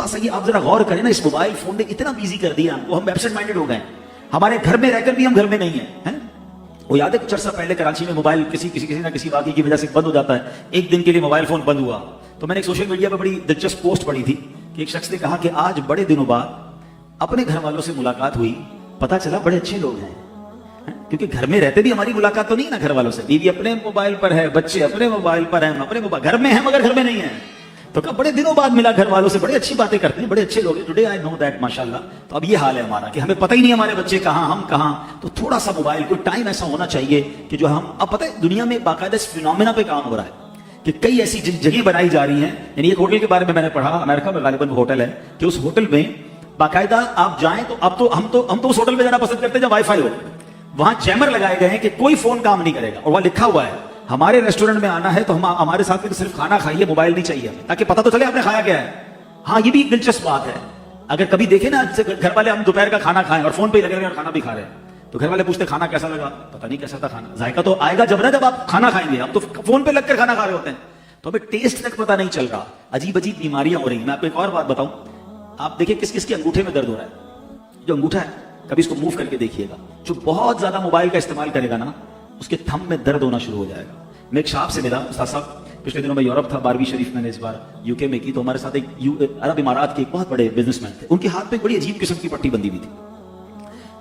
थोड़ा सा ये आप जरा गौर करें ना, इस मोबाइल फोन ने इतना बिजी कर दिया हमको, हम एब्सेंट माइंडेड हो गए। हमारे घर में रहकर भी हम घर में नहीं है। वो याद है कुछ अर्सा पहले कराची में मोबाइल किसी ना किसी वाक़ई की वजह से बंद हो जाता है, एक दिन के लिए मोबाइल फोन बंद हुआ। तो मैंने एक सोशल मीडिया पर बड़ी दिलचस्प पोस्ट पढ़ी थी कि एक शख्स ने कहा कि आज बड़े दिनों बाद अपने घर वालों से मुलाकात हुई, पता चला बड़े अच्छे लोग हैं। क्योंकि घर में रहते भी हमारी मुलाकात तो नहीं ना घर वालों से, बीवी अपने मोबाइल पर है, बच्चे अपने मोबाइल पर हैं, अपने मोबाइल घर में है मगर घर में नहीं है। तो कब बड़े दिनों बाद मिला घर वालों से, बड़े अच्छी बातें करते हैं, बड़े अच्छे लोग हैं। टुडे आई नो दैट माशाल्लाह। तो अब ये हाल है हमारा कि हमें पता ही नहीं हमारे बच्चे कहाँ, हम कहाँ। तो थोड़ा सा मोबाइल को टाइम ऐसा होना चाहिए कि जो हम, अब पता है दुनिया में बाकायदा इस फिनोमेना पे काम हो रहा है कि कई ऐसी जगह बनाई जा रही हैं। यानी एक होटल के बारे में मैंने पढ़ा, अमेरिका में गालिबन होटल है, कि उस होटल में बाकायदा आप जाएं तो अब तो हम तो उस होटल में जाना पसंद करते हैं जब वाईफाई हो। वहां जैमर लगाए गए हैं कि कोई फोन काम नहीं करेगा, और वहां लिखा हुआ है हमारे रेस्टोरेंट में आना है तो हम हमारे साथ में सिर्फ खाना खाइए, मोबाइल नहीं चाहिए हमें, ताकि पता तो चले आपने खाया क्या है। हाँ, ये भी एक दिलचस्प बात है। अगर कभी देखे ना घर वाले, हम दोपहर का खाना खाएं और फोन पे लगे और खाना भी खा रहे हैं, तो घर वाले पूछते खाना कैसा लगा, पता नहीं कैसा था खाना, जायका तो आएगा जब ना जब आप खाना खाएंगे, आप तो फोन पे लगकर खाना खा रहे होते हैं, तो हमें टेस्ट तक पता नहीं चल रहा। अजीब अजीब बीमारियां हो रही हैं। मैं आपको एक और बात बताऊं, आप देखिए किस किस के अंगूठे में दर्द हो रहा है। जो अंगूठा है कभी इसको मूव करके देखिएगा, जो बहुत ज्यादा मोबाइल का इस्तेमाल करेगा ना, उसके थंब में दर्द होना शुरू हो जाएगा। मैं एक साहब से मिला, उस्ताद साहब, पिछले दिनों में यूरोप था, 12वीं शरीफ मैंने इस बार यूके में की, तो हमारे साथ एक अरब इमारात के एक बहुत बड़े बिजनेसमैन थे, उनके हाथ पे एक बड़ी अजीब किस्म की पट्टी बंधी हुई थी।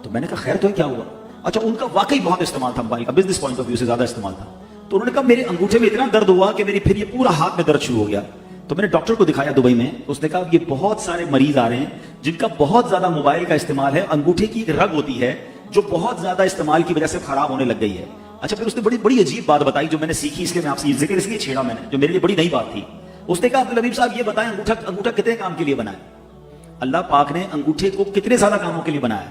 तो मैंने कहा खैर तो क्या हुआ? अच्छा, उनका वाकई बहुत इस्तेमाल था मोबाइल का, बिजनेस पॉइंट ऑफ व्यू से ज्यादा इस्तेमाल था। तो उन्होंने कहा मेरे अंगूठे में इतना दर्द हुआ कि मेरी फिर ये पूरा हाथ में दर्द शुरू हो गया। तो मैंने डॉक्टर को दिखाया दुबई में, उसने कहा ये बहुत सारे मरीज आ रहे हैं जिनका बहुत ज्यादा मोबाइल का इस्तेमाल है, अंगूठे की एक रग होती है जो बहुत ज्यादा इस्तेमाल की वजह से खराब होने लग गई है। अच्छा, फिर उसने बड़ी बड़ी अजीब बात बताई जो मैंने सीखी, इसलिए मैं आपसे जिक्र इसलिए छेड़ा मैंने, जो मेरे लिए बड़ी नई बात थी। उसने कहा अब्दुल हबीब साहब ये बताएं अंगूठा कितने काम के लिए बनाया? अल्लाह पाक ने अंगूठे को कितने ज्यादा कामों के लिए बनाया?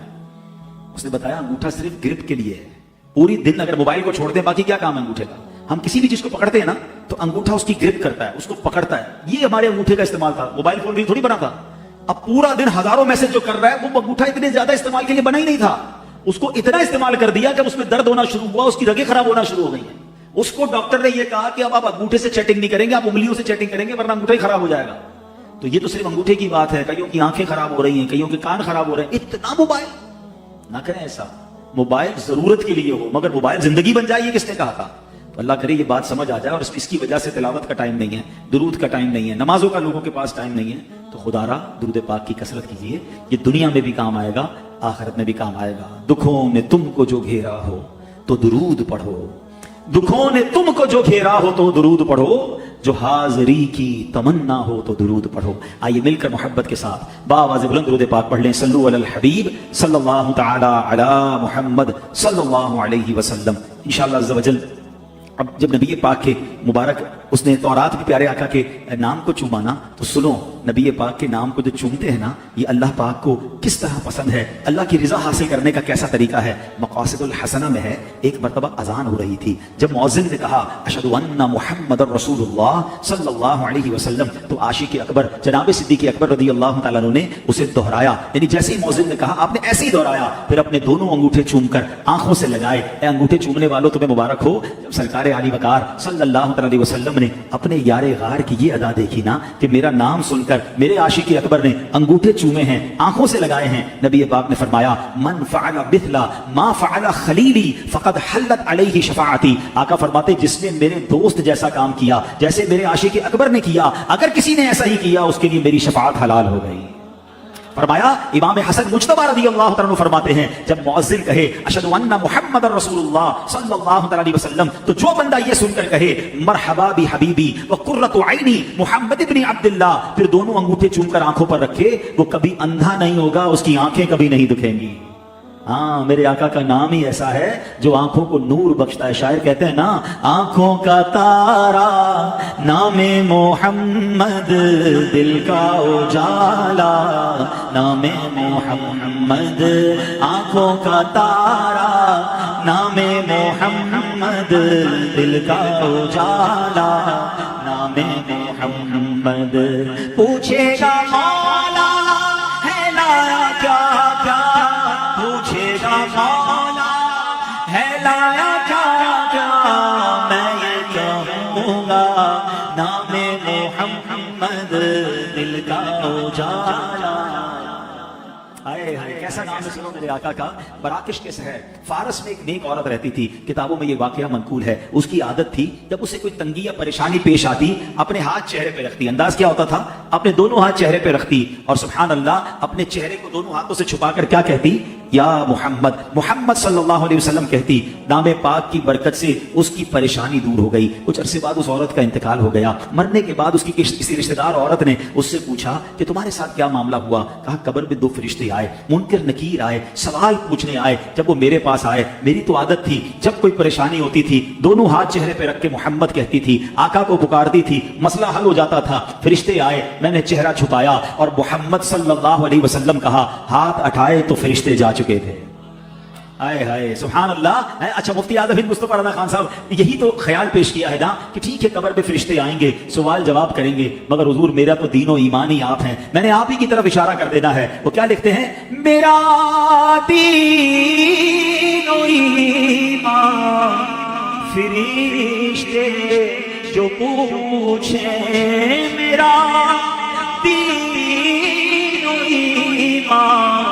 उसने बताया अंगूठा सिर्फ ग्रिप के लिए है। पूरी दिन अगर मोबाइल को छोड़ दें, बाकी क्या काम है अंगूठे का? हम किसी भी चीज को पकड़ते हैं ना, तो अंगूठा उसकी ग्रिप करता है, उसको पकड़ता है। ये हमारे अंगूठे का इस्तेमाल था, मोबाइल फोन भी थोड़ी बना था। अब पूरा दिन हजारों मैसेज जो कर रहा है, वो अंगूठा इतने ज्यादा इस्तेमाल के लिए बना ही नहीं था। उसको इतना इस्तेमाल कर दिया कि उसमें दर्द होना शुरू हुआ, उसकी रगें खराब होना शुरू हो गई हैं। उसको डॉक्टर ने यह कहा कि अब आप अंगूठे से चैटिंग नहीं करेंगे, आप उंगलियों से चैटिंग करेंगे, वरना अंगूठा ही खराब हो जाएगा। तो ये तो सिर्फ अंगूठे की बात है, कईयों की आंखें खराब हो रही हैं, कईयों के कान खराब हो रहे हैं। इतना मोबाइल ना करें ऐसा। मोबाइल जरूरत के लिए हो, मगर मोबाइल जिंदगी बन जाए, ये किसने कहा था? तो अल्लाह करे ये बात समझ आ जाए। और इसकी वजह से तिलावत का टाइम नहीं है, दुरूद का टाइम नहीं है, नमाजों का लोगों के पास टाइम नहीं है, तो खुदारा दुरूद पाक की कसरत कीजिए। ये दुनिया में भी काम आएगा, आखिरत में भी काम आएगा। दुखों ने तुमको जो घेरा हो तो दुरूद पढ़ो, दुखों ने तुमको जो घेरा हो तो दुरूद पढ़ो, जो हाजिरी की तमन्ना हो तो दुरूद पढ़ो। आइए मिलकर मोहब्बत के साथ बावाज़ बुलंद दुरूद पाक पढ़ लें। सल्लु अलल हबीब सल्लल्लाहु तआला अला मुहम्मद सल्लल्लाहु अलैहि वसल्लम। इंशाअल्लाह अज़्ज़ वजल अब जब नबी पाक के मुबारक उसने तौरात के प्यारे आका के नाम को चूमा ना, तो सुनो नबी पाक के नाम को जो चूमते हैं ना, ये अल्लाह पाक को किस तरह पसंद है, अल्लाह की रिजा हासिल करने का कैसा तरीका है। मक़ासिदुल हसना में है, एक मरतबा अजान हो रही थी, जब मुअज्जिन ने कहा अशहदु अन्ना मुहम्मदुर रसूलुल्लाह सल्लल्लाहु अलैहि वसल्लम, तो आशिक़ अकबर जनाब सिद्दीक़ अकबर रज़ियल्लाहु तआला अन्हु ने उसे दोहराया। यानी जैसे ही मुअज्जिन ने कहा आपने ऐसे ही दोहराया, फिर अपने दोनों अंगूठे चूमकर आंखों से लगाए। अंगूठे चूमने वालों तुम्हें मुबारक हो। जब सरकार आली वकार सल्लल्लाहु अलैहि वसल्लम ने अपने यारे गार की ये अदा देखी ना कि मेरा नाम सुनकर मेरे आशिक़ अकबर ने अंगूठे चूमे हैं, आंखों से लगाए हैं, नबी पाक ने फरमाया मन फ़अला मिथला मा फ़अला खलीली फ़क़द हल्लत अलैहि शफ़ाअती। आका फरमाते जिसने मेरे दोस्त जैसा काम किया, जैसे मेरे आशिक़ अकबर ने किया, अगर किसी ने ऐसा ही किया उसके लिए मेरी शफ़ाअत हलाल हो गई। फरमाया इमाम हसन मुज्तबा रज़ियल्लाहु तआला अन्हु फरमाते हैं जब मुअज्जिन कहे अशहदु अन्ना मुहम्मदुर रसूलुल्लाह सल्लल्लाहु अलैहि वसल्लम, तो जो बंदा ये सुनकर कहे मरहबा बि हबीबी व कुर्रतु ऐनी मुहम्मद इब्न अब्दुल्लाह, फिर दोनों अंगूठे चूमकर आंखों पर रखे, वो कभी अंधा नहीं होगा, उसकी आंखें कभी नहीं दुखेंगी। हाँ, मेरे आका का नाम ही ऐसा है जो आंखों को नूर बख्शता है। शायर कहते हैं ना, आंखों का तारा नामे मोहम्मद, दिल का उजाला नामे मोहम्मद, आंखों का तारा नामे मोहम्मद, दिल का उजाला नामे मोहम्मद। पूछेगा मौला है लाया क्या क्या, पूछेगा मौला है लाया क्या क्या, मैं ये कहूँगा नामे मोहम्मद, दिल का उजाला। हाय हाय, कैसा नाम है सुनो मेरे आका का, बराकिश के शहर फारस में एक नेक औरत रहती थी। किताबों में ये वाकया मनकूल है। उसकी आदत थी जब उसे कोई तंगी या परेशानी पेश आती, अपने हाथ चेहरे पे रखती। अंदाज क्या होता था, अपने दोनों हाथ चेहरे पे रखती और सुभान अल्लाह अपने चेहरे को दोनों हाथों से छुपाकर क्या कहती, या मोहम्मद, मोहम्मद सल्लल्लाहु अलैहि वसल्लम कहती। नामे पाक की बरकत से उसकी परेशानी दूर हो गई। कुछ अरसे बाद उस औरत का इंतकाल हो गया। मरने के बाद उसकी किसी रिश्तेदार औरत ने उससे पूछा कि तुम्हारे साथ क्या मामला हुआ। कहा कब्र में 2 फरिश्ते आए, मुनकर नकीर आए, सवाल पूछने आए। जब वो मेरे पास आए, मेरी तो आदत थी जब कोई परेशानी होती थी दोनों हाथ चेहरे पे रख के मोहम्मद कहती थी, आका को पुकारती थी, मसला हल हो जाता था। फरिश्ते आए, मैंने चेहरा छुपाया और मोहम्मद सल्लल्लाहु अलैहि वसल्लम कहा, हाथ उठाए तो फरिश्ते जा चुके थे। हाय हाय सुभान अल्लाह। अच्छा मुफ्ती आज़म हिंद मुस्तफा रज़ा खान साहब यही तो ख्याल पेश किया है ना कि ठीक है कब्र पे फरिश्ते आएंगे, सवाल जवाब करेंगे, मगर हुजूर मेरा तो दीनो ईमान ही आप हैं। मैंने आप ही की तरफ इशारा कर देना है। वो क्या लिखते हैं, मेरा दीनो ईमान फरिश्ते जो पूछे, मेरा दीनो ईमान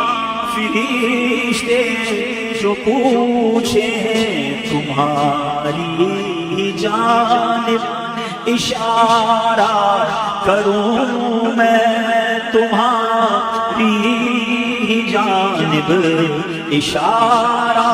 फरिश्ते जो पूछे, तुम्हारी जानिब इशारा करूं मैं, तुम्हारी जानिब इशारा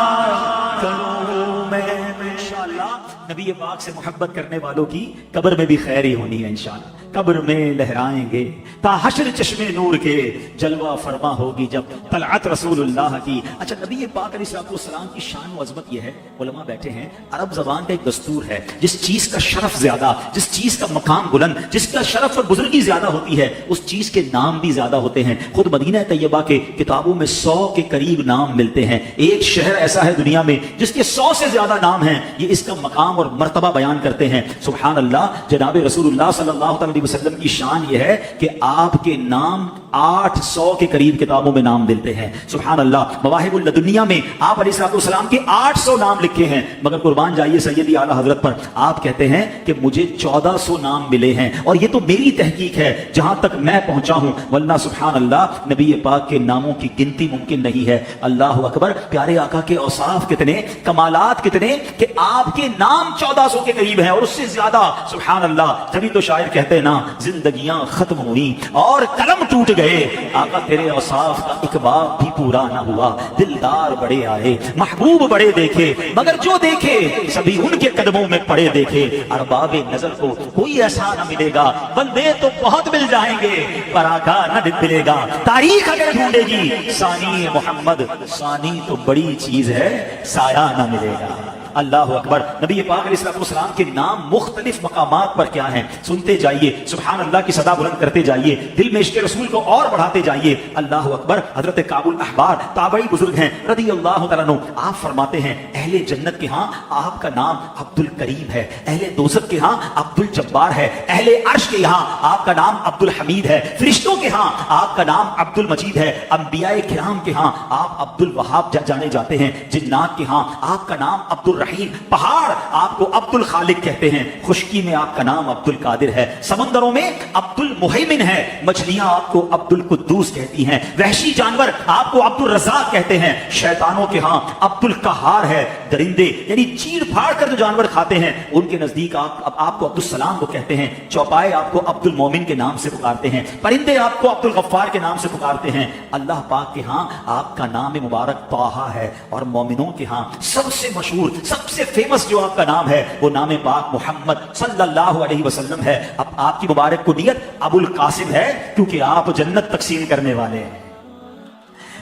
करूं मैं। इंशाअल्लाह नबी पाक से मोहब्बत करने वालों की कब्र में भी खैर ही होनी है। इंशाअल्लाह कब्र में लहराएंगे ता हश्र चश्मे नूर के, जलवा फरमा होगी जब तलअत रसूलुल्लाह की। अच्छा नबी पाक अलैहिस्सलाम की शान व अज़मत यह है, उलमा बैठे हैं, अरब ज़बान का एक दस्तूर है, जिस चीज का शरफ ज्यादा, जिस चीज का मकाम बुलंद, जिसका शरफ और बुजुर्गी ज्यादा होती है, उस चीज के नाम भी ज्यादा होते हैं। खुद मदीना तैयबा के किताबों में 100 के करीब नाम मिलते हैं। एक शहर ऐसा है दुनिया में जिसके 100 से ज्यादा नाम हैं। ये इसका मकाम और मर्तबा बयान करते हैं। सुभान अल्लाह, जनाब रसूलुल्लाह सल्लल्लाहु अलैहि वसल्लम की शान यह है कि आपके नाम 800 के करीब किताबों में नाम मिलते हैं। सुभान अल्लाह, मवाहिबुल लदुनिया में आप अलैहिस्सलाम के 800 नाम लिखे हैं, मगर कुर्बान जाइए सैयदी आला हजरत पर, आप कहते हैं कि मुझे 1400 नाम मिले हैं और ये तो मेरी तहकीक है जहां तक मैं पहुंचा हूं, वरना सुभान अल्लाह नबी पाक के नामों की गिनती मुमकिन नहीं है। अल्लाह अकबर, प्यारे आका के औसाफ कितने, कमालात कितने कि आपके नाम 1400 के करीब हैं और उससे ज्यादा। सुभान अल्लाह, तभी तो शायर कहते हैं ना, जिंदगियां खत्म हुई और कलम टूट गए, आका तेरे औसाफ का एक बाब भी पूरा ना हुआ। दिलदार बड़े आए, महबूब बड़े देखे, मगर जो देखे सभी उनके कदमों में पड़े देखे। अरबाबे नजर को कोई ऐसा ना मिलेगा, बंदे तो बहुत मिल जाएंगे पर आका न मिलेगा। तारीख अगर ढूंढेगी सानी मोहम्मद, सानी तो बड़ी चीज है, साया ना मिलेगा। अल्लाह अकबर। नबी पाक अलैहिस्सलाम के नाम मुख्तलिफ मकामात पर क्या हैं, सुनते जाइए, सुभान अल्लाह की सदा बुलंद करते जाइए, दिल में इश्क़ रसूल को और बढ़ाते जाइए। अल्लाह अकबर। हजरत काबुल अहबार ताबई बुजुर्ग हैं रज़ी अल्लाह तआला अन्हु, आप फरमाते हैं अहले जन्नत के यहाँ आपका नाम अब्दुल करीम है, अहले दोज़ख के यहाँ अब्दुल जब्बार है, अहले अर्श के यहाँ आपका नाम अब्दुल हमीद है, फरिश्तों के यहाँ आपका नाम अब्दुल मजीद है, अंबियाए किराम के यहाँ आप अब्दुल वहाब जाने जाते हैं, जिन्नात के यहाँ आपका नाम अब्दुल रहीम, पहाड़ आपको अब्दुल खालिक कहते हैं, खुश्की में आपका नाम अब्दुल कादिर है, समंदरों में अब्दुल मुहैमिन है, मछलियां आपको अब्दुल कुद्दूस कहती हैं, वहशी जानवर आपको अब्दुल रज़ाक कहते हैं, शैतानों के यहाँ अब्दुल कहार है, दरिंदे यानी चीर फाड़ कर जो जानवर खाते हैं उनके नजदीक आपको अब्दुल सलाम को कहते हैं, चौपाए आपको अब्दुल मोमिन के नाम से पुकारते हैं, परिंदे आपको अब्दुल गफ्फार के नाम से पुकारते हैं। अल्लाह पाक के यहाँ आपका नाम मुबारक ताहा है और मोमिनों के यहाँ सबसे मशहूर, सबसे फेमस जो आपका नाम है वो नाम पाक मोहम्मद सल्लल्लाहु अलैहि वसल्लम है। अब आपकी मुबारक कुनियत अबुल कासिम है क्योंकि आप जन्नत तकसीम करने वाले हैं।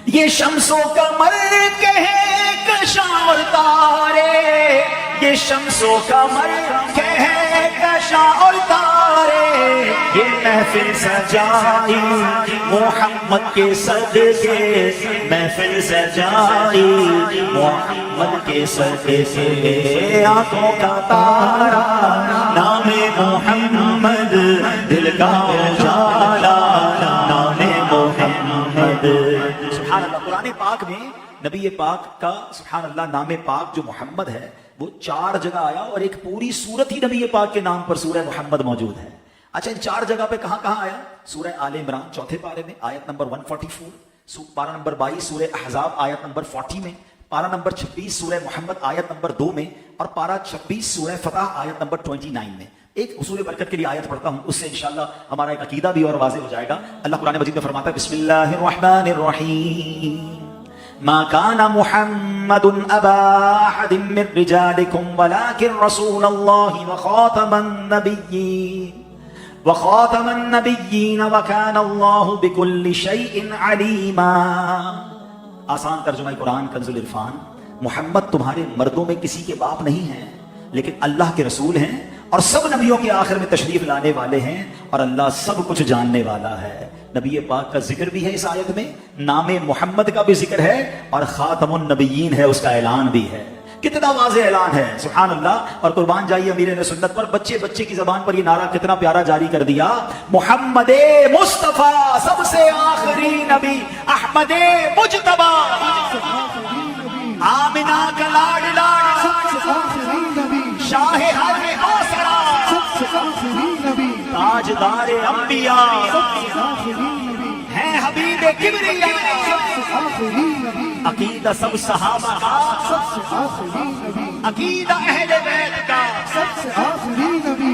ये शम्सो कमर के हैं कशा और तारे, ये शम्सो कमर के हैं कशा और तारे, ये महफिल सजाई मोहम्मद के सदके, महफिल सजाई मोहम्मद के सदके, आंखों का तारा नामे मोहम्मद, दिल का उजाला नामे मोहम्मद। सुभान अल्लाह। कुरान पाक में नबी पाक का सुभान अल्लाह नाम पाक जो मोहम्मद है वो 4 जगह आया और एक पूरी सूरत ही नबी पाक के नाम पर सूरह मोहम्मद मौजूद है। अच्छा, इन 4 जगह पे कहां कहां आया? सूरह आल इमरान चौथे पारे में आयत नंबर 144, पारा नंबर 22 सूरह अहज़ाब आयत नंबर 40 में, पारा नंबर 26 सूरह मोहम्मद आयत नंबर 2 में, और पारा 26 सूरह फतह आयत नंबर 29 में। एक उसूल बरकत के लिए आयत पढ़ता हूं, उससे इंशाअल्लाह हमारा एक अकीदा भी और वाज़ेह हो जाएगा। अल्लाह कुरान मजीद में फरमाता है, बिस्मिल्लाहिर्रहमानिर्रहीम, मा काना मुहम्मदुन अबा अहदिम मिन रिजालिकुम वलाकिन रसूलल्लाहि व खातमन नबिय्यीन व काना अल्लाहु बिकुल्लि शैइन अलीमा। आसान तर्जुमा कुरान कंजुल इरफान, मोहम्मद तुम्हारे मर्दों में किसी के बाप नहीं हैं, लेकिन अल्लाह के रसूल हैं और सब नबियों के आखिर में तशरीफ लाने वाले हैं, और अल्लाह सब कुछ जानने वाला है। नबी पाक का जिक्र भी है इस आयत में, नामे मोहम्मद का भी जिक्र है, और खातमुन नबिय्यीन है, उसका ऐलान भी है। कितना वाज़ेह ऐलान है, सुभान अल्लाह। और कुर्बान जाइए अमीर सुन्नत पर, बच्चे बच्चे की जबान पर ये नारा कितना प्यारा जारी कर दिया, मोहम्मदे मुस्तफा सबसे आखिरी नबी, अहमदे मुजतबा, आमिना का लाडला, शाहे हर आसरा, ताजदारे अंबिया, है हबीबे किबरिया, अकीदा सब सहाबा का, अकीदा अहले बैत का,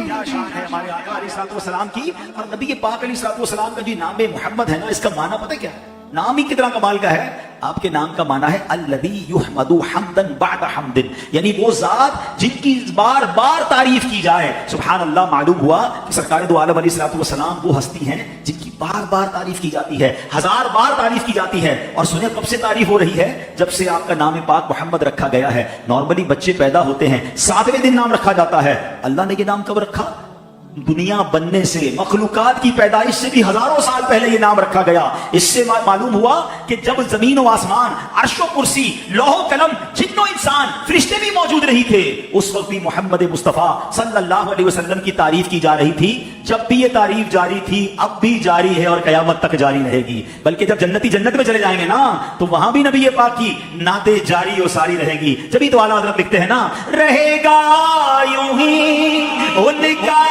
क्या शान है हमारे आका अलैहिस्सलाम की। और नबी पाक अलैहिस्सलाम का जो नाम मोहम्मद है ना, इसका माना पता क्या है? नाम ही कितना कमाल का है। आपके नाम का माना है अल्लज़ी युहमदु हम्दन बाद हम्दिन, यानी वो जात जिनकी बार बार तारीफ की जाए। सुभान अल्लाह, मालूम हुआ कि सरकार दो आलम अलैहिस्सलाम वो हस्ती हैं जिनकी बार बार तारीफ की जाती है, 1000 बार तारीफ की जाती है। और सुने कब से तारीफ हो रही है? जब से आपका नाम पाक मोहम्मद रखा गया है। नॉर्मली बच्चे पैदा होते हैं 7वें दिन नाम रखा जाता है, अल्लाह ने ये नाम कब रखा? दुनिया बनने से, मखलूकात की पैदाइश से भी हजारों साल पहले ये नाम रखा गया। इससे मालूम हुआ कि जब जमीन और आसमान, अर्श और कुर्सी, लौह कलम, जिन्नो इंसान, फरिश्ते भी मौजूद नहीं थे, उस वक्त भी मोहम्मद मुस्तफा सल्लल्लाहु अलैहि वसल्लम की तारीफ की जा रही थी। जब भी ये तारीफ जारी थी, अब भी जारी है और कयामत तक जारी रहेगी। बल्कि जब जन्नती जन्नत में चले जाएंगे ना, तो वहां भी नबी पाक की नाते जारी और सारी रहेगी। जब ही तो आला हज़रत लिखते हैं ना, रहेगा यूं ही उनका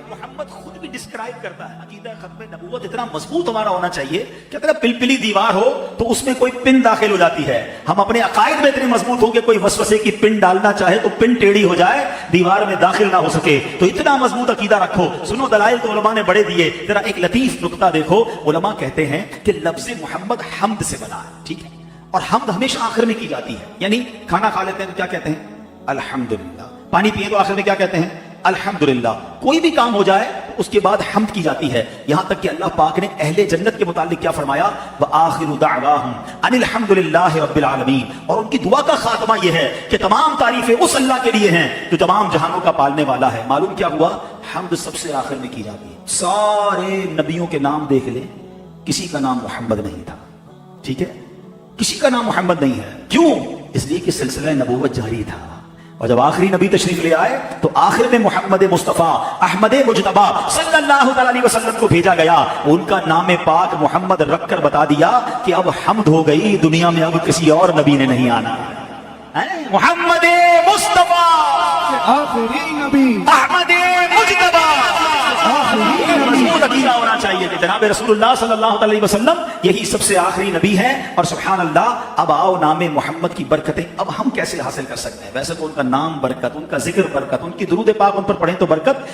मोहम्मद खुद भी डिस्क्राइब करता है, अकीदा खत्म नबूवत इतना मजबूत हमारा होना चाहिए कि अगर पिलपिली दीवार हो तो उसमें कोई पिन दाखिल हो जाती है। हम अपने अकायद में इतने मजबूत हो कि कोई वसवसे की पिन डालना चाहे तो पिन टेढ़ी हो जाए, दीवार में दाखिल ना हो सके। तो इतना मजबूत अकीदा रखो। सुनो, दलाइल तो उलमा ने बड़े दिए, जरा एक लतीफ नुक्ता देखो। उलमा कहते हैं कि लफ्ज मोहम्मद हम्द से बना है, ठीक है, और हम्द हमेशा आखिर में की जाती है। यानी खाना खा लेते हैं तो क्या कहते हैं? अल्हम्दुलिल्लाह। पानी पिए तो आखिर में क्या कहते हैं? अल्हम्दुलिल्लाह। कोई भी काम हो जाए तो उसके बाद हम्द की जाती है। यहां तक कि अल्लाह पाक ने अहले जन्नत के मुतालिक क्या फरमाया? व आखिरु दाअवाहुम अनिल हम्दुलिल्लाहि रब्बिल आलमीन। और उनकी दुआ का खात्मा यह है कि तमाम तारीफें उस अल्लाह के लिए हैं जो तमाम जहानों का पालने वाला है। मालूम क्या हुआ? हम्द सबसे आखिर में की जाती है। सारे नबियों के नाम देख ले, किसी का नाम मोहम्मद नहीं था, ठीक है, किसी का नाम मोहम्मद नहीं है। क्यों? इसलिए कि सिलसिला नबूवत जारी था। और जब आखिरी नबी तशरीफ ले आए तो आखिर में मोहम्मद मुस्तफा अहमद मुजतबा सल्लल्लाहु अलैहि वसल्लम को भेजा गया। उनका नाम पाक मोहम्मद रखकर बता दिया कि अब हम्द हो गई, दुनिया में अब किसी और नबी ने नहीं आना है। मोहम्मद मुस्तफा आखिरी नबी, अहमद मुजतबा। मजबूत अकीदा होना चाहिए कि जनाब रसूलुल्लाह सल्लल्लाहु अलैहि वसल्लम यही सबसे आखिरी नबी है। और सुभान अल्लाह, अब आओ नाम मोहम्मद की बरकतें अब हम कैसे हासिल कर सकते हैं? वैसे तो उनका नाम बरकत, उनका जिक्र बरकत, उनकी दुरूद पाक उन पर पढ़ें तो बरकत।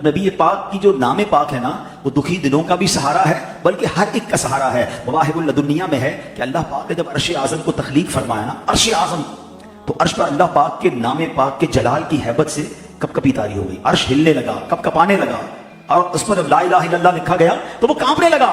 नबी पाक की जो नाम पाक है ना, वो दुखी दिलों का भी सहारा है, बल्कि हर एक का सहारा है। मवाहिबुल लदुनिया में है कि अल्लाह पाक ने जब अर्श आज़म को तख्लीक फरमाया ना, अर्श आज़म, तो अर्श पर अल्लाह पाक के नाम पाक के जलाल की हैबत से कपकपी तारी हो गई। अर्श हिलने लगा, कपकपाने लगा, और उस पर जब ला इलाहा इल्लल्लाह लिखा गया तो वो कांपने लगा।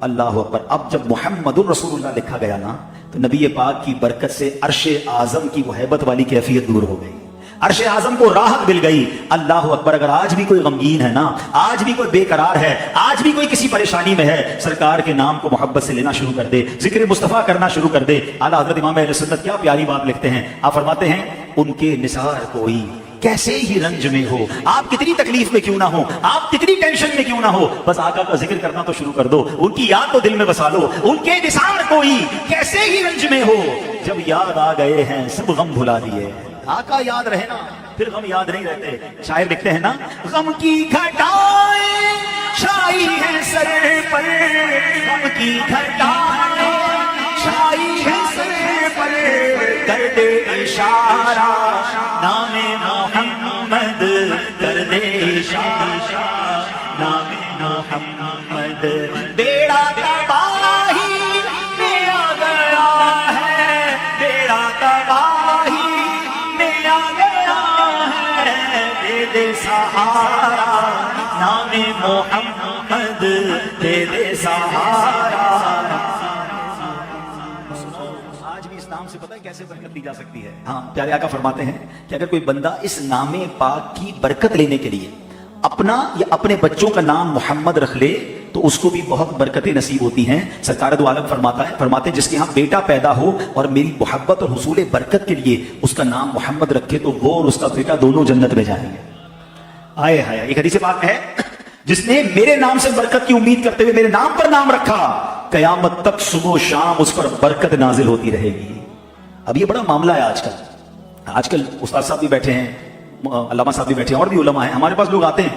अल्लाह अकबर। अब जब मुहम्मदुर रसूलुल्लाह लिखा गया ना, तो नबी पाक की बरकत से अर्श आज़म की वो हैबत वाली कैफियत दूर हो गई। अर्श आजम को राहत मिल गई। अल्लाह अकबर। अगर आज भी कोई गमगीन है ना, आज भी कोई बेकरार है, आज भी कोई किसी परेशानी में है, सरकार के नाम को मोहब्बत से लेना शुरू कर दे, जिक्र मुस्तफा करना शुरू कर दे। आला हजरत इमाम अहले सुन्नत क्या प्यारी बात लिखते हैं। आप फरमाते हैं उनके निसार कोई कैसे ही रंज में हो, आप कितनी तकलीफ में क्यों ना हो, आप कितनी टेंशन में क्यों ना हो, बस आका का जिक्र करना तो शुरू कर दो, उनकी याद तो दिल में बसा लो। उनके निसार कोई कैसे ही रंज में हो, जब याद आ गए हैं सब गम भुला दिए। आका याद रहे ना, फिर गम याद नहीं रहते। शायर लिखते हैं ना, गम की घटाएं छाई है सर पर, गम की घटाएं छाई है सर पर, कर दे इशारा नामे मोहम्मद, कर दे इशारा नामे मोहम्मद। बेड़ा तबाही में आ गया है, बेड़ा तबाही में आ गया है, दे दे सहारा नामे मोहम्मद, दे दे सहारा। नाम से पता है कैसे बरकत दी जा सकती है। हाँ, प्यारे आका फरमाते हैं कि अगर कोई बंदा इस नामे पाक की बरकत लेने के लिए अपना या अपने बच्चों का नाम मोहम्मद रख ले तो उसको भी बहुत बरकतें नसीब होती हैं। सरकार दो आलम फरमाते हैं जिसके यहाँ बेटा पैदा हो और मेरी मोहब्बत और हुसूल बरकत के लिए उसका नाम मोहम्मद रखे तो वो और उसका बेटा दोनों जन्नत में जाएंगे। आए हाय, एक हदीस पाक है, जिसने मेरे नाम से बरकत की उम्मीद करते हुए मेरे नाम पर नाम रखा, कयामत तक सुबह शाम उस पर बरकत नाजिल होती रहेगी। अब ये बड़ा मामला है आजकल उस्ताद साहब भी बैठे हैं, अल्लामा साहब भी बैठे हैं, और भी उलमा हैं। हमारे पास लोग आते हैं,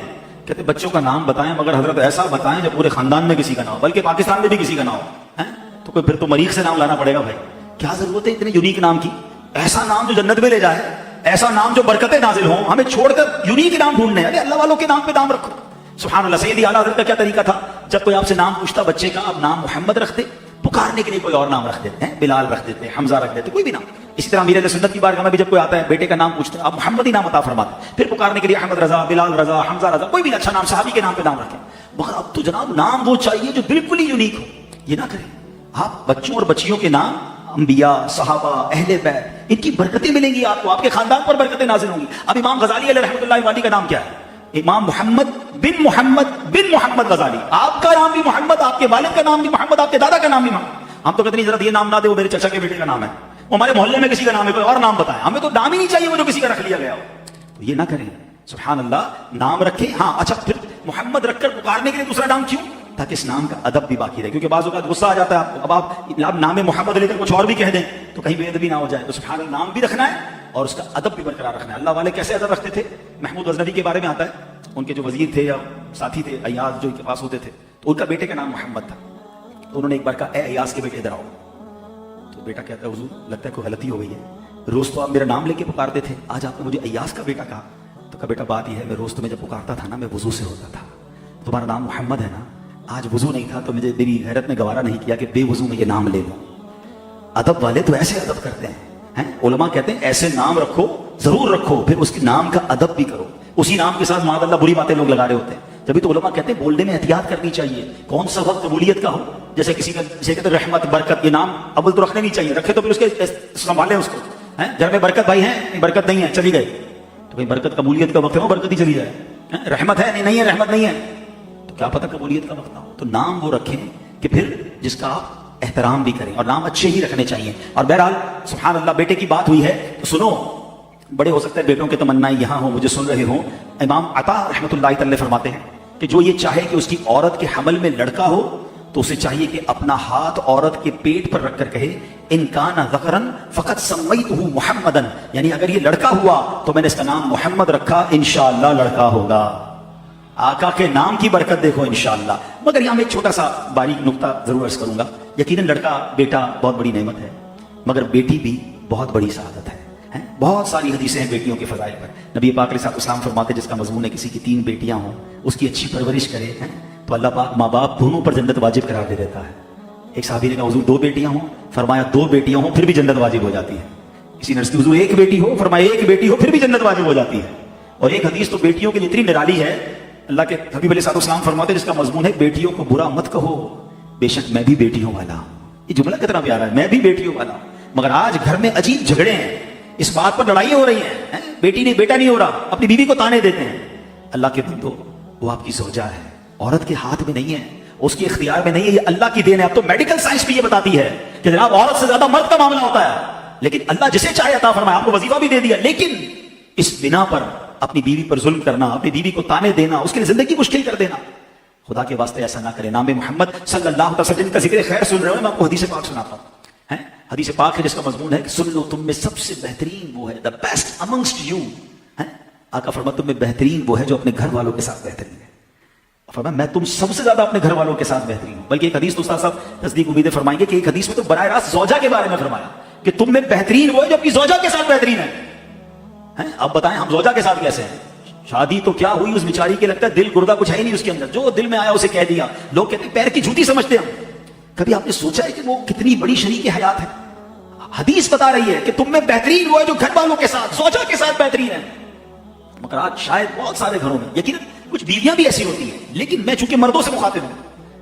कहते बच्चों का नाम बताएं, मगर हजरत ऐसा बताएं जब पूरे खानदान में किसी का ना हो, बल्कि पाकिस्तान में भी किसी का ना हो, है? तो कोई फिर तो मरीख से नाम लाना पड़ेगा। भाई क्या जरूरत है इतने यूनिक नाम की? ऐसा नाम जो जन्नत में ले जाए, ऐसा नाम जो बरकतें नाजिल हों। हमें छोड़कर यूनिक नाम ढूंढने, अरे अल्लाह वालों के नाम पे नाम रखो। सुभान अल्लाह। सैयदी आला हज़रत का क्या तरीका था, जब कोई आपसे नाम पूछता बच्चे का, आप नाम मोहम्मद रखते, पुकारने के लिए कोई और नाम रख देते हैं, बिलाल रख देते, हमजा रख देते, कोई भी नाम। इसी तरह अमीर सुन्नत की बारगाह में भी जब कोई आता है बेटे का नाम पूछते हैं, आप मोहम्मद ही नाम अता फरमाते, फिर पुकारने के लिए अहमद रजा, बिलाल रजा, हमजा रजा, कोई भी अच्छा नाम सहाबी के नाम पे नाम रखें। मगर अब तो जनाब नाम वो चाहिए जो बिल्कुल ही यूनिक हो। ये ना करें आप, बच्चों और बच्चियों के नाम अंबिया, सहाबा, अहले बैत, इनकी बरकतें मिलेंगी आपको, आपके खानदान पर बरकतें नाज़िल होंगी। अब इमाम गजाली अलैहि रहमतुल्लाहि वाली का नाम क्या है? इमाम मोहम्मद बिन मोहम्मद गजाली। आपका नाम भी मोहम्मद, आपके वालिद का नाम भी मोहम्मद, आपके दादा का नाम भी मोहम्मद। हम तो कहते नहीं जरा ये नाम ना दे, वो मेरे चचा के बेटे का नाम है, वो हमारे मोहल्ले में किसी का नाम है, कोई और नाम बताएं। हमें तो नाम ही नहीं चाहिए वो जो किसी का रख लिया गया हो। तो ये ना करें, सुभान अल्लाह। नाम रखें, हाँ अच्छा, फिर मोहम्मद रखकर पुकारने के लिए दूसरा नाम क्यों? ताकि इस नाम का अदब भी बाकी रहे, क्योंकि बाज़ औक़ात गुस्सा आ जाता है आपको। अब आप नाम मोहम्मद लेकर कुछ और भी कह दें तो कहीं बेअदबी ना हो जाए। तो सुभान अल्लाह, नाम भी रखना है और उसका अदब भी बरकरार रखना है। अल्लाह वाले कैसे अदब रखते थे? महमूद गज़नवी के बारे में आता है, उनके जो वजीर थे या साथी थे अय्याज जो इनके पास होते थे, तो उनका बेटे का नाम मोहम्मद था। तो उन्होंने एक बार कहा, ए अय्याज के बेटे इधर आओ। तो बेटा कहता है, हुजूर लगता है कोई गलती हो गई है, रोज तो आप मेरा नाम लेके पुकारते थे, आज आपने मुझे अय्याज का बेटा कहा। तो कहा बेटा बात यह है, मैं रोज तुम्हें जब पुकारता था ना, मैं वजू से होता था, तुम्हारा नाम मोहम्मद है ना, आज वजू नहीं था तो मुझे मेरी गैरत में गवारा नहीं किया कि बेवजू में ये नाम ले लूं। अदब वाले तो ऐसे अदब करते हैं। उलमा कहते हैं ऐसे नाम रखो, जरूर रखो, फिर उसके नाम का अदब भी करो। उसी नाम के साथ मादअल्लाह बुरी बातें लोग लगा रहे होते हैं। जब तो उलमा कहते हैं बोलने में एहतियात करनी चाहिए। कौन सा वक्त कबूलियत का हो, जैसे किसी का जैसे कहते रहमत, बरकत, ये नाम अव्वल तो रखने नहीं चाहिए, रखे तो फिर उसके संभालें उसको। घर में बरकत भाई है, बरकत नहीं है, चली गई तो भाई बरकत कबूलियत का वक्त है, बरकत ही चली जाए। रहमत है, नहीं है, रहमत नहीं है, तो क्या पता कबूलियत का वक्त ना हो। तो नाम वो रखें कि फिर जिसका आप एहतराम भी करें, और नाम अच्छे ही रखने चाहिए। और बहरहाल सुभान अल्लाह, बेटे की बात हुई है तो सुनो, बड़े हो सकते हैं बेटों के तमन्नाएं यहाँ हो, मुझे सुन रहे हो। इमाम अता रहमतुल्लाहि तआला फरमाते हैं कि जो ये चाहे कि उसकी औरत के हमल में लड़का हो तो उसे चाहिए कि अपना हाथ औरत के पेट पर रखकर कहे, इन काना ज़करन फ़क़त सम्मैतुहु मुहम्मदन, यानी अगर ये लड़का हुआ तो मैंने इसका नाम मोहम्मद रखा, इंशाअल्लाह लड़का होगा। आका के नाम की बरकत देखो इंशाअल्लाह। मगर यहाँ मैं एक छोटा सा बारीक नुक्ता जरूर अर्ज करूंगा। यकीनन लड़का बेटा बहुत बड़ी नेमत है, मगर बेटी भी बहुत बड़ी सआदत है। बहुत सारी हदीसें हैं बेटियों के फजाइल पर। नबी पाक अलैहिस्सलाम फरमाते जिसका मजमून है किसी की 3 बेटियां हों, उसकी अच्छी परवरिश करे तो अल्लाह पाक माँ बाप दोनों पर जन्नत वाजिब करार दे देता है। एक साहबी ने कहा हुजूर 2 बेटियां हों, फरमाया 2 बेटियां हों फिर भी जन्नत वाजिब हो जाती है। किसी नर्स की हुजूर 1 बेटी हो, फरमाया 1 बेटी हो फिर भी जन्नत वाजिब हो जाती है। और एक हदीस तो बेटियों के लिए इतनी निराली है, अल्लाह के हबीब अलैहिस्सलाम फरमाते जिसका मजमून है बेटियों को बुरा मत कहो, बेशक मैं भी बेटियों वाला। ये जुमला कितना प्यारा है, मैं भी बेटियों वाला। मगर आज घर में अजीब झगड़े हैं, इस बात पर लड़ाई हो रही है, बेटी नहीं बेटा नहीं हो रहा, अपनी बीवी को ताने देते हैं। अल्लाह के बंदो, वो आपकी ज़ौजा है, औरत के हाथ में नहीं है, उसके इख्तियार में नहीं है, ये अल्लाह की देन है। अब तो मेडिकल साइंस भी ये बताती है कि जनाब औरत से ज्यादा मर्द का मामला होता है, लेकिन अल्लाह जिसे चाहे अता फरमाए। आपको वजीफा भी दे दिया, लेकिन इस बिना पर अपनी बीवी पर जुल्म करना, अपनी बीवी को ताने देना, उसके लिए जिंदगी मुश्किल कर देना, खुदा के वास्ते ऐसा ना करें। नाम मोहम्मद सल्लल्लाहु अलैहि वसल्लम का जिक्र खैर सुन रहे हो, मैं आपको हदीस पाक सुनाता हूं। हदीस पाक है जिसका मजमून है कि सुन लो, तुम में सबसे बेहतरीन वो है, द बेस्ट अमंगस्ट यू। आका फरमाते तुम में बेहतरीन वो है जो अपने घर वालों के साथ बेहतरीन है। फरमाया मैं तुम सबसे ज्यादा अपने घर वालों के साथ बेहतरीन हूं। बल्कि एक हदीस तो उस्ताद साहब तस्दीक उम्मीदें फरमाएंगे कि एक हदीस में तो बराह रास्त ज़ौजा के बारे में फरमाया कि तुम में बेहतरीन वो है जो अपनी ज़ौजा के साथ बेहतरीन है। अब बताएं हम ज़ौजा के साथ कैसे हैं? शादी तो क्या हुई, उस बेचारी के लगता है दिल गुर्दा कुछ है ही नहीं उसके अंदर, जो दिल में आया उसे कह दिया। लोग कहते हैं पैर की जूती समझते हम। कभी आपने सोचा है कि वो कितनी बड़ी शरीक हयात है? हदीस बता रही है कि तुम में बेहतरीन वो है जो घर वालों के साथ, ज़ौजा के साथ बेहतरीन है। मगर आज शायद बहुत सारे घरों में, यकीनन कुछ बीवियां भी ऐसी होती हैं, लेकिन मैं चूंकि मर्दों से मुखातिब हूं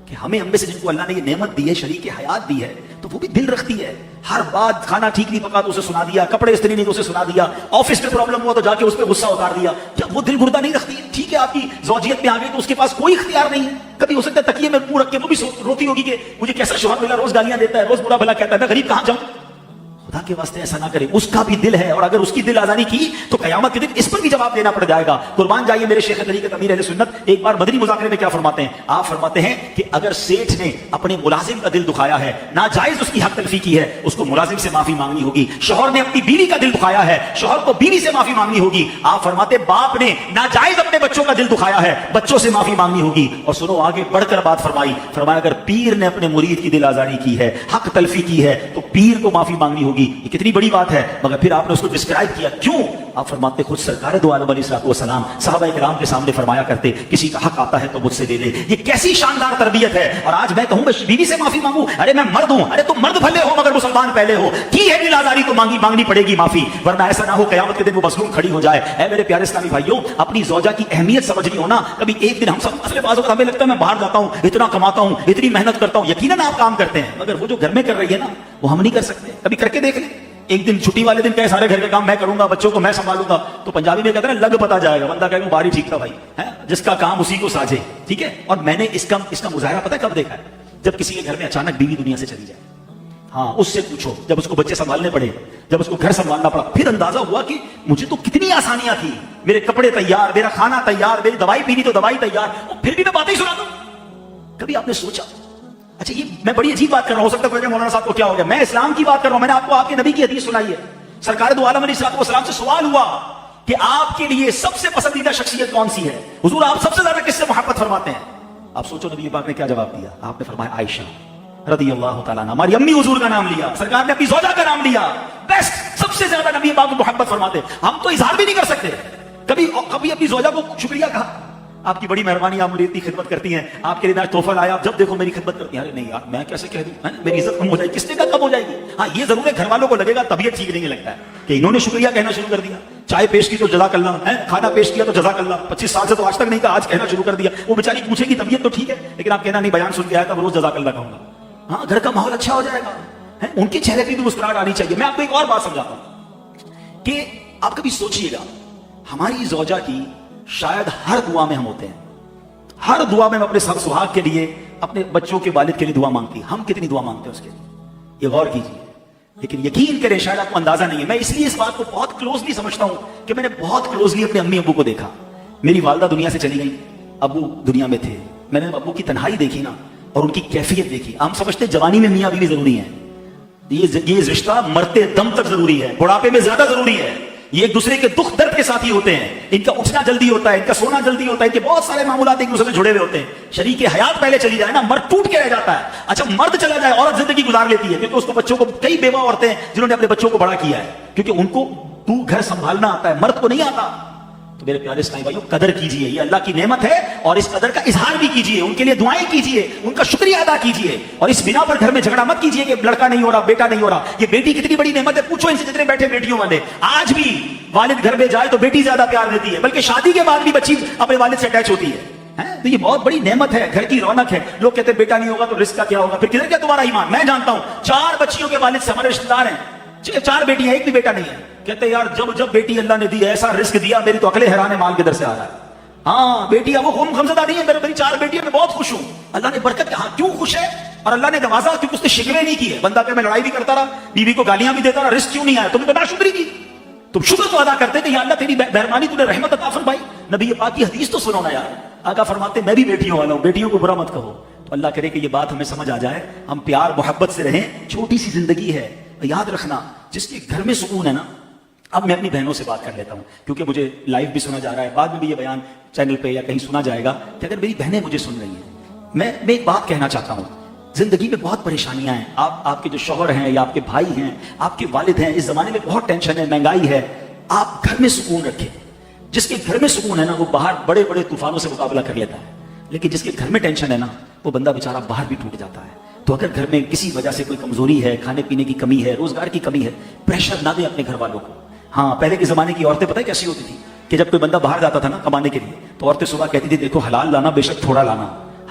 कि हमें हम में से जिनको अल्लाह ने ये नेमत दी है, शरीक हयात दी है, तो वो भी दिल रखती है। हर बात, खाना ठीक नहीं पका तो उसे सुना दिया, कपड़े इस्त्री नहीं तो उसे सुना दिया, ऑफिस में प्रॉब्लम हुआ तो जाके उस पर गुस्सा उतार दिया। जब वो दिल गुर्दा नहीं रखती है, ठीक है आपकी ज़ौजियत में आ गई तो उसके पास कोई इख्तियार नहीं है। कभी हो सकता है तकिए में मुंह रख के वो भी रोती होगी कि मुझे कैसा शौहर मिला, रोज गालियां देता है, रोज बुरा भला कहता है, मैं गरीब कहां जाऊं। खुदा के वास्ते ऐसा ना करें, उसका भी दिल है, और अगर उसकी दिल आजानी की तो कयामत के दिन इस पर भी जवाब देना पड़ जाएगा। कुर्बान जाइए मेरे शेख तरीक़त अमीर अहले सुन्नत एक बार मदनी मुज़ाकरे में क्या फरमाते हैं? आप फरमाते हैं कि अगर सेठ ने अपने मुलाजिम का दिल दुखाया है, नाजायज उसकी हक तलफी की है, उसको मुलाजिम से माफी मांगनी होगी। शौहर ने अपनी बीवी का दिल दुखाया है, शौहर को बीवी से माफी मांगनी होगी। आप फरमाते बाप ने नाजायज अपने बच्चों का दिल दुखाया है, बच्चों से माफी मांगनी होगी। और सुनो आगे बढ़कर बात फरमाई, फरमाया अगर पीर ने अपने मुरीद की दिल आजारी की है, हक तलफी की है, तो पीर को माफी मांगनी होगी। ये कितनी बड़ी बात है। मगर फिर आपने उसको डिस्क्राइब किया, क्यों? आप फरमाते खुद सरकार दो आलम अलैहिस्सलाम सहाबा इकराम के सामने फरमाया करते, किसी का हक आता है तो मुझसे ले ले। ये कैसी शानदार तरबियत है। और आज मैं कहूं मैं बीवी से माफी मांगू, अरे मैं मर्द हूं, अरे तुम मर्द भले हो मगर मुसलमान पहले हो, की है दिल आजारी तो मांगनी पड़ेगी माफी, वरना ऐसा ना हो कयामत के दिन वो मजलूम खड़ी हो जाए। ऐ मेरे प्यारे इस्लामी भाइयों, अपनी ज़ौजा की अहमियत समझनी हो ना। कभी एक दिन हम सब असले बाज़ वक्त हमें लगता है मैं बाहर जाता हूं, इतना कमाता हूं, इतनी मेहनत करता हूं, यकीनन आप काम करते हैं, मगर वो जो घर में कर रही है ना, वो हम नहीं कर सकते। कभी करके देख ले। एक दिन छुट्टी वाले दिन कहे सारे घर के काम मैं करूंगा, बच्चों को मैं संभालूंगा, तो पंजाबी में कहते हैं लग पता जाएगा, बंदा कहेगा बारी ठीक था भाई, है जिसका काम उसी को साझे। ठीक है। और मैंने इसका मुजाहरा पता है कब देखा है? जब किसी के घर में अचानक बीवी दुनिया से चली जाए। हाँ, उससे पूछो, जब उसको बच्चे संभालने पड़े, जब उसको घर संभालना पड़ा, फिर अंदाजा हुआ कि मुझे तो कितनी आसानियां थी, मेरे कपड़े तैयार, मेरा खाना तैयार, मेरी दवाई पीनी तो दवाई तैयार, और फिर भी मैं बातें ही सुना दूं। कभी आपने सोचा? अच्छा, ये मैं बड़ी अजीब बात कर रहा हूं, हो सकता है मौलाना साहब को क्या हो गया, मैं इस्लाम की बात कर रहा हूं। मैंने आपको आपके नबी की हदीस सुनाई है। सरकार दो आलम अलैहिस्सलाम से सवाल हुआ कि आपके लिए सबसे पसंदीदा शख्सियत कौन सी है? हुजूर आप सबसे ज्यादा किससे मोहब्बत फरमाते हैं? आप सोचो नबी पाक ने क्या जवाब दिया। आपने फरमाया आयशा रज़ियल्लाहु ताला अन्हा। हमारी अम्मी हुजूर का नाम लिया, सरकार ने अपनी ज़ौजा का नाम लिया। बेस्ट, सबसे ज्यादा नबी पाक को मोहब्बत फरमाते। हम तो इजहार भी नहीं कर सकते। कभी अपनी ज़ौजा को शुक्रिया कहा, आपकी बड़ी मेहरबानी, आप मुझे इतनी खिदमत करती हैं, आपके लिए मैं तोहफा लाया, जब देखो मेरी खिदमत करती हैं। अरे नहीं यार, मैं कैसे कह दूं, मेरी इज्जत कम हो जाएगी। किसने कहा कम हो जाएगी? हाँ, ये जरूर है घर वालों को लगेगा, तबीयत ठीक नहीं लगता है कि इन्होंने शुक्रिया कहना शुरू कर दिया। चाय पेश की तो जज़ाकल्लाह, खाना पेश किया तो जज़ाकल्लाह, 25 साल से तो आज तक नहीं कहा, आज कहना शुरू कर दिया। वो बेचारी पूछेगी तबीयत तो ठीक है, लेकिन आप कहना नहीं बयान सुन के आया था, रोज जज़ाकल्लाह कहूंगा। हाँ, घर का माहौल अच्छा हो जाएगा, उनके चेहरे पर भी मुस्कुराहट आनी चाहिए। मैं आपको एक और बात समझाता हूं कि आप कभी सोचिएगा, हमारी ज़ौजा की शायद हर दुआ में हम होते हैं, हर दुआ में हम अपने सब सुहाग के लिए, अपने बच्चों के वालिद के लिए दुआ मांगती है। हम कितनी दुआ मांगते हैं उसके लिए, ये गौर कीजिए। लेकिन यकीन करें शायद आपको अंदाजा नहीं है, मैं इसलिए इस बात को बहुत क्लोजली समझता हूं कि मैंने बहुत क्लोजली अपने अम्मी अब्बू को देखा। मेरी वालदा दुनिया से चली गई, अब्बू दुनिया में थे। मैंने अब्बू की तन्हाई देखी ना, और उनकी कैफियत देखी। हम समझते जवानी में मियां बीवी जरूरी है, ये रिश्ता मरते दम तक जरूरी है, बुढ़ापे में ज्यादा जरूरी है। ये एक दूसरे के दुख दर्द के साथी होते हैं, इनका उठना जल्दी होता है, इनका सोना जल्दी होता है, इनके बहुत सारे मामूलात एक दूसरे से जुड़े हुए होते हैं। शरीक हयात पहले चली जाए ना, मर्द टूट के रह जाता है। अच्छा, मर्द चला जाए, औरत जिंदगी गुजार लेती है, क्योंकि उसको बच्चों को, कई बेवा औरतें हैं जिन्होंने अपने बच्चों को बड़ा किया है, क्योंकि उनको तू घर संभालना आता है, मर्द को नहीं आता। तो मेरे प्यारे इस्लामी भाइयों, कदर कीजिए, ये अल्लाह की नेमत है, और इस कदर का इजहार भी कीजिए, उनके लिए दुआएं कीजिए, उनका शुक्रिया अदा कीजिए। और इस बिना पर घर में झगड़ा मत कीजिए कि लड़का नहीं हो रहा, बेटा नहीं हो रहा। ये बेटी कितनी बड़ी नेमत है, पूछो इनसे जितने बैठे बेटियों वाले। आज भी वालिद घर में जाए तो बेटी ज्यादा प्यार देती है, बल्कि शादी के बाद भी बच्ची अपने वालिद से अटैच होती है। तो ये बहुत बड़ी नेमत है, घर की रौनक है। लोग कहते हैं बेटा नहीं होगा तो रिस्क का क्या होगा, फिर किधर क्या तुम्हारा ईमान। मैं जानता हूं 4 बच्चियों के वालिद से हमारे रिश्तेदार हैं, 4 बेटियां, एक भी बेटा नहीं है। کہتے یار جب جب بیٹی اللہ نے دی ایسا رزق دیا میری تو عقل حیران مال کدھر سے آ رہا ہے. ہاں بیٹی اب وہ غمزدہ نہیں ہے, میری 4 بیٹیاں میں بہت خوش ہوں, اللہ نے برکت. ہاں کیوں خوش ہے؟ اور اللہ نے نوازا کیونکہ اس نے شکوے نہیں کیے. بندہ کہ میں لڑائی بھی کرتا رہا, بیوی کو گالیاں بھی دیتا رہا, رزق کیوں نہیں آیا؟ تم نے تو ناشکری کی. تم شکر تو ادا کرتے کہ یا اللہ تیری مہربانی, تو نے رحمت عطا فرمائی. نبی پاک کی حدیث تو سنو نا یار. آقا فرماتے میں بھی بیٹیوں والا ہوں, بیٹیوں کو برا مت کہو. تو اللہ کرے کہ یہ بات ہمیں سمجھ آ جائے, ہم پیار محبت سے رہیں. چھوٹی سی زندگی ہے, یاد رکھنا جس کے گھر میں سکون ہے نا. اب میں اپنی بہنوں سے بات کر لیتا ہوں کیونکہ مجھے لائیو بھی سنا جا رہا ہے, بعد میں بھی یہ بیان چینل پہ یا کہیں سنا جائے گا کہ اگر میری بہنیں مجھے سن رہی ہیں, میں ایک بات کہنا چاہتا ہوں. زندگی میں بہت پریشانیاں ہیں. آپ کے جو شوہر ہیں یا آپ کے بھائی ہیں, آپ کے والد ہیں, اس زمانے میں بہت ٹینشن ہے, مہنگائی ہے. آپ گھر میں سکون رکھیں. جس کے گھر میں سکون ہے نا وہ باہر بڑے بڑے طوفانوں سے مقابلہ کر لیتا ہے, لیکن جس کے گھر میں ٹینشن ہے نا وہ بندہ بیچارہ باہر بھی ٹوٹ جاتا ہے. تو اگر گھر میں کسی وجہ سے کوئی کمزوری ہے, کھانے پینے کی کمی ہے, روزگار کی کمی ہے, پریشر نہ دیں اپنے گھر والوں کو. ہاں پہلے کے زمانے کی عورتیں پتہ ہے کیسی ہوتی تھی کہ جب کوئی بندہ باہر جاتا تھا نا کمانے کے لیے تو عورتیں صبح کہتی تھی دیکھو حلال لانا بے شک تھوڑا لانا,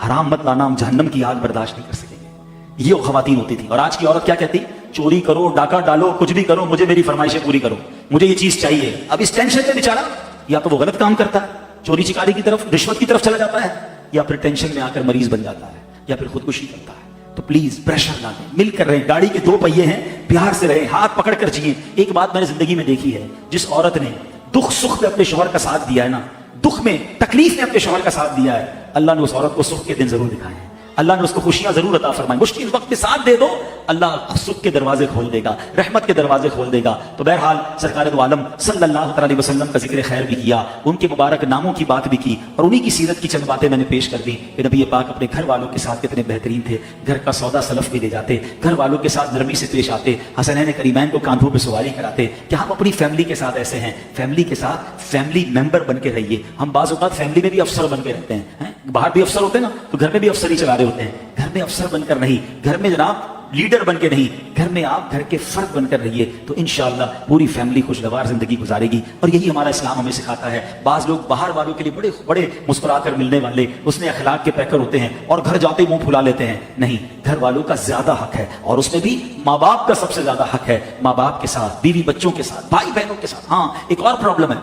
حرام مت لانا, ہم جہنم کی آگ برداشت نہیں کر سکیں گے. یہ خواتین ہوتی تھی. اور آج کی عورت کیا کہتی؟ چوری کرو, ڈاکہ ڈالو, کچھ بھی کرو, مجھے میری فرمائشیں پوری کرو, مجھے یہ چیز چاہیے. اب اس ٹینشن میں بیچارہ یا تو وہ غلط کام کرتا ہے, چوری چکاری کی طرف, رشوت کی طرف چلا جاتا ہے, یا پھر ٹینشن میں آ کر مریض بن جاتا ہے, یا پھر خودکشی کرتا ہے. تو پلیز پریشر نہ دیں, مل کر رہیں. گاڑی کے 2 پہیے ہیں, پیار سے رہیں, ہاتھ پکڑ کر جیئیں. ایک بات میں نے زندگی میں دیکھی ہے, جس عورت نے دکھ سکھ میں اپنے شوہر کا ساتھ دیا ہے نا, دکھ میں تکلیف میں اپنے شوہر کا ساتھ دیا ہے, اللہ نے اس عورت کو سکھ کے دن ضرور دکھائے ہیں. اللہ نے اس کو خوشیاں ضرور عطا فرمائیں. مشکل وقت میں ساتھ دے دو, اللہ سکھ کے دروازے کھول دے گا, رحمت کے دروازے کھول دے گا. تو بہرحال سرکار دو عالم صلی اللہ علیہ وسلم کا ذکر خیر بھی کیا, ان کے مبارک ناموں کی بات بھی کی, اور انہی کی سیرت کی چند باتیں میں نے پیش کر دی کہ نبی پاک اپنے گھر والوں کے ساتھ کتنے بہترین تھے. گھر کا سودا سلف بھی لے جاتے, گھر والوں کے ساتھ نرمی سے پیش آتے, حسنین کریمین کو کاندھوں پہ سواری کراتے. کہ ہم اپنی فیملی کے ساتھ ایسے ہیں, فیملی کے ساتھ فیملی ممبر بن کے رہیے. ہم بعض اوقات فیملی میں بھی افسر بن کے رہتے ہیں, باہر بھی افسر ہوتے ہیں نا تو گھر میں بھی افسر ہی چلا رہے ہوتے ہیں. گھر میں افسر بن کر نہیں, گھر میں جناب لیڈر بن کے نہیں, گھر میں آپ گھر کے فرد بن کر رہیے, تو انشاءاللہ پوری فیملی خوشگوار زندگی گزارے گی. اور یہی ہمارا اسلام ہمیں سکھاتا ہے. بعض لوگ باہر والوں کے لیے بڑے بڑے مسکرا کر ملنے والے, حسن اخلاق کے پیکر ہوتے ہیں, اور گھر جاتے منہ پھلا لیتے ہیں. نہیں, گھر والوں کا زیادہ حق ہے, اور اس میں بھی ماں باپ کا سب سے زیادہ حق ہے. ماں باپ کے ساتھ, بیوی بچوں کے ساتھ, بھائی بہنوں کے ساتھ. ہاں ایک اور پرابلم ہے,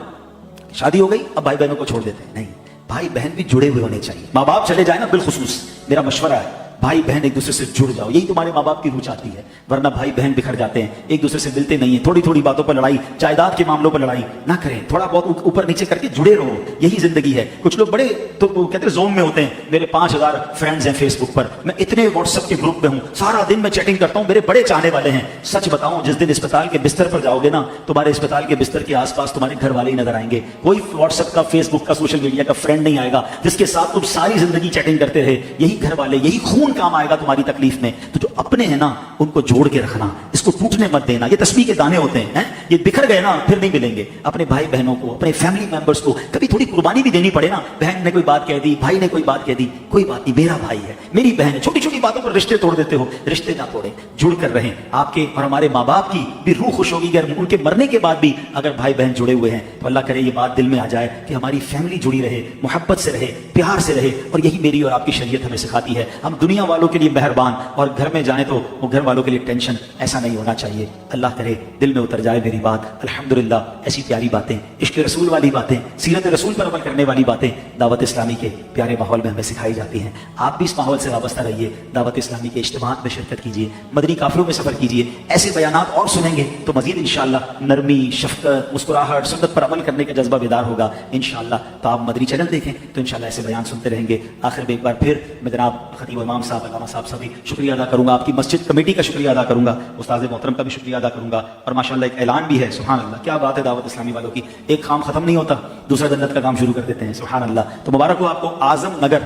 شادی ہو گئی اب بھائی بہنوں کو چھوڑ دیتے ہیں. نہیں, بھائی بہن بھی جڑے ہوئے ہونے چاہیے. ماں باپ چلے جائیں نا, بالخصوص میرا مشورہ ہے, بھائی بہن ایک دوسرے سے جڑ جاؤ. یہی تمہارے ماں باپ کی روح چاہتی ہے, ورنہ بھائی بہن بکھر جاتے ہیں, ایک دوسرے سے ملتے نہیں ہیں. تھوڑی تھوڑی باتوں پر لڑائی, جائیداد کے معاملوں پر لڑائی نہ کریں. تھوڑا بہت اوپر نیچے کر کے جڑے رہو, یہی زندگی ہے. کچھ لوگ بڑے تو کہتے ہیں زوم میں ہوتے ہیں, میرے 5000 فرینڈز ہیں فیس بک پر, میں اتنے واٹس ایپ کے گروپ میں ہوں, سارا دن میں چیٹنگ کرتا ہوں, میرے بڑے چاہنے والے ہیں. سچ بتاؤں, جس دن اسپتال کے بستر پر جاؤ گے نا, تمہارے اسپتال کے بستر کے آس پاس تمہارے گھر والے ہی نظر آئیں گے. کوئی واٹس ایپ کا, فیس بک کا, سوشل میڈیا کا فرینڈ نہیں آئے گا جس کے ساتھ تم ساری زندگی چیٹنگ کرتے رہے. یہی گھر والے, یہی خون کام آئے گا تمہاری تکلیف میں. تو جو اپنے ہیں نا ان کو جوڑ کے رکھنا, اس کو ٹوٹنے مت دینا. یہ تسبیح کے دانے ہوتے ہیں, یہ بکھر گئے نا پھر نہیں ملیں گے. اپنے بھائی بہنوں کو, اپنے فیملی ممبرس کو کبھی تھوڑی قربانی بھی دینی پڑے نا. بہن نے کوئی بات کہہ دی, بھائی نے کوئی بات کہہ دی, کوئی بات نہیں, میرا بھائی ہے, میری بہن ہے. چھوٹی چھوٹی باتوں پر رشتے توڑ دیتے ہو, رشتے نہ توڑیں, جڑ کر رہیں. آپ کے اور ہمارے ماں باپ کی بھی روح خوش ہوگی اگر ان کے مرنے کے بعد بھی اگر بھائی بہن جڑے ہوئے ہیں. تو اللہ کرے یہ بات دل میں آ جائے کہ ہماری فیملی جڑی رہے, محبت سے رہے, پیار سے رہے. اور یہی میری اور آپ کی شریعت ہمیں سکھاتی ہے. ہم دنیا والوں کے لیے مہربان, اور گھر میں جائیں تو وہ گھر والوں کے لیے ٹینشن. ایسا نہیں ہونا چاہیے. اللہ کرے دل میں اتر جائے میری بات. الحمدللہ ایسی پیاری باتیں, عشق رسول والی باتیں, سیرت رسول پر عمل کرنے والی باتیں دعوت اسلامی کے پیارے ماحول میں ہمیں سکھائی جاتی ہیں. آپ بھی اس ماحول سے وابستہ رہیے, دعوت اسلامی کے اجتماعات میں شرکت کیجیے, مدنی قافلوں میں سفر کیجیے. ایسے بیانات اور سنیں گے تو مزید انشاءاللہ نرمی, شفقت, مسکراہٹ, سنت پر عمل کرنے کا جذبہ بیدار ہوگا انشاءاللہ. تو آپ مدنی چینل دیکھیں تو انشاءاللہ ایسے بیان سنتے رہیں گے. آخر میں ایک بار پھر میں جناب خطیب امام صاحب, علامہ صاحب سبھی شکریہ ادا کروں گا, آپ کی مسجد کمیٹی کا شکریہ ادا کروں گا, استاد محترم کا بھی شکریہ ادا کروں گا. اور ماشاءاللہ ایک اعلان بھی ہے, سبحان اللہ, کیا بات ہے دعوت اسلامی والوں کی. ایک کام ختم نہیں ہوتا, دوسرا جنت کا کام شروع کر دیتے ہیں, سبحان اللہ. تو مبارک ہو آپ کو. اعظم نگر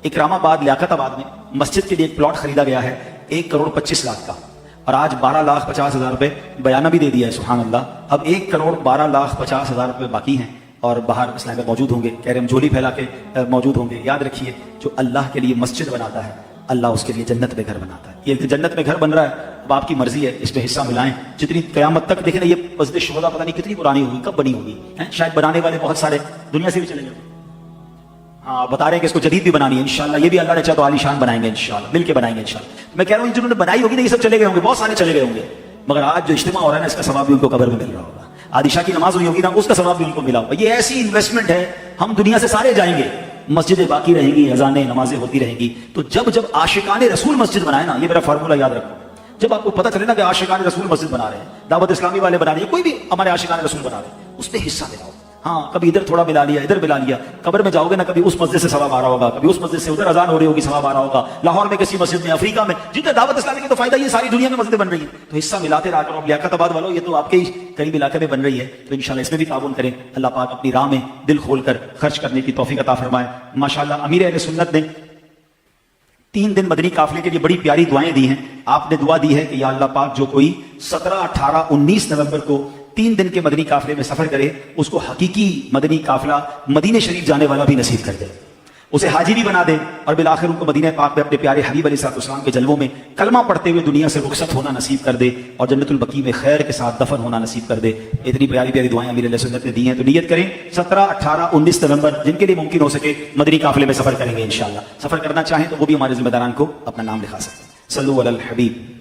اکرام آباد لیاقت آباد میں مسجد کے لیے ایک پلاٹ خریدا گیا ہے 1,25,00,000 کا, اور آج 12,50,000 روپے بیانہ بھی دے دیا ہے, سبحان اللہ. اب 1,12,50,000 روپے باقی ہیں, اور باہر اسلام میں موجود ہوں گے. کہہ رہے ہم جھولی پھیلا کے موجود ہوں گے. یاد رکھیے, جو اللہ کے لیے مسجد بناتا ہے اللہ اس کے لیے جنت میں گھر بناتا ہے. یہ جنت میں گھر بن رہا ہے, اب آپ کی مرضی ہے, اس میں حصہ ملائیں. جتنی قیامت تک دیکھیں نا, یہ مسجد شہداء پتہ نہیں کتنی پرانی ہوگی, کب بنی ہوگی, شاید بنانے والے بہت سارے دنیا سے بھی چلے گئے. ہاں بتا رہے ہیں کہ اس کو جدید بھی بنانی ہے انشاءاللہ. یہ بھی اللہ نے چاہا تو عالی شان بنائیں گے انشاءاللہ, مل کے بنائیں گے انشاءاللہ. میں کہہ رہا ہوں جنہوں نے بنائی ہوگی نا یہ سب چلے گئے ہوں گے, بہت سارے چلے گئے ہوں گے. मगर आज जो इज्तिमा हो रहा है ना, इसका सवाब भी उनको कब्र में मिल रहा होगा। आदिशा की नमाज हुई होगी ना, उसका सवाब भी उनको मिला होगा। ये ऐसी इन्वेस्टमेंट है, हम दुनिया से सारे जाएंगे, मस्जिदें बाकी रहेंगी, अजानें नमाजें होती रहेंगी। तो जब जब आशिकाने रसूल मस्जिद बनाए ना, ये मेरा फार्मूला याद रखो, जब आपको पता चले ना कि आशिकाने रसूल मस्जिद बना रहे हैं, दावत इस्लामी वाले बना रहे हैं, कोई भी हमारे आशिकाने रसूल बना रहे हैं, उस पर हिस्सा मिलाओ। हाँ, कभी इधर थोड़ा मिला लिया, इधर मिला लिया, कब्र में जाओगे ना, कभी उस मस्जिद से सवाब आ रहा होगा, कभी उस मस्जिद से उधर अजान हो रही होगी, सवाब आ रहा होगा, लाहौर में किसी मस्जिद में, अफ्रीका में, जितने दावत इस्लामी की तो फायदा ये सारी दुनिया में मस्जिदें बन रही है। तो हिस्सा मिलाते रहा करो। लियाकताबाद वालों, ये तो आपके ही करीब इलाके में बन रही है, तो इंशाल्लाह इसमें भी ताउन करें। अल्लाह पाक अपनी राह में दिल खोलकर खर्च करने की तौफीक अता फरमाए। माशाअल्लाह अमीर अहले सुन्नत ने 3 दिन मदनी काफिले के लिए बड़ी प्यारी दुआएं दी हैं। आपने दुआ दी है कि या अल्लाह पाक, जो कोई 17, 18, 19 नवंबर को 3 दिन के मदनी काफिले में सफर करे, उसको हकीकी मदनी काफिला मदीने शरीफ जाने वाला भी नसीब कर दे, उसे हाजी भी बना दे, और बिलाखिर उनको मदीने पाक में अपने प्यारे हबीब अलैहिस्सलाम के जलवों में कलमा पढ़ते हुए दुनिया से रुखसत होना नसीब कर दे, और जन्नतुल बकी में खैर के साथ दफन होना नसीब कर दे। इतनी प्यारी प्यारी दुआएं अमीर अहले सुन्नत ने दी हैं। तो नियत करें 17, 18, 19 नवंबर, जिनके लिए मुमकिन हो सके मदनी काफिले में सफर करेंगे इंशाअल्लाह। सफर करना चाहें तो वो भी हमारे जिम्मेदारान को अपना नाम लिखा सकते हैं। सल्लु अलल हबीब।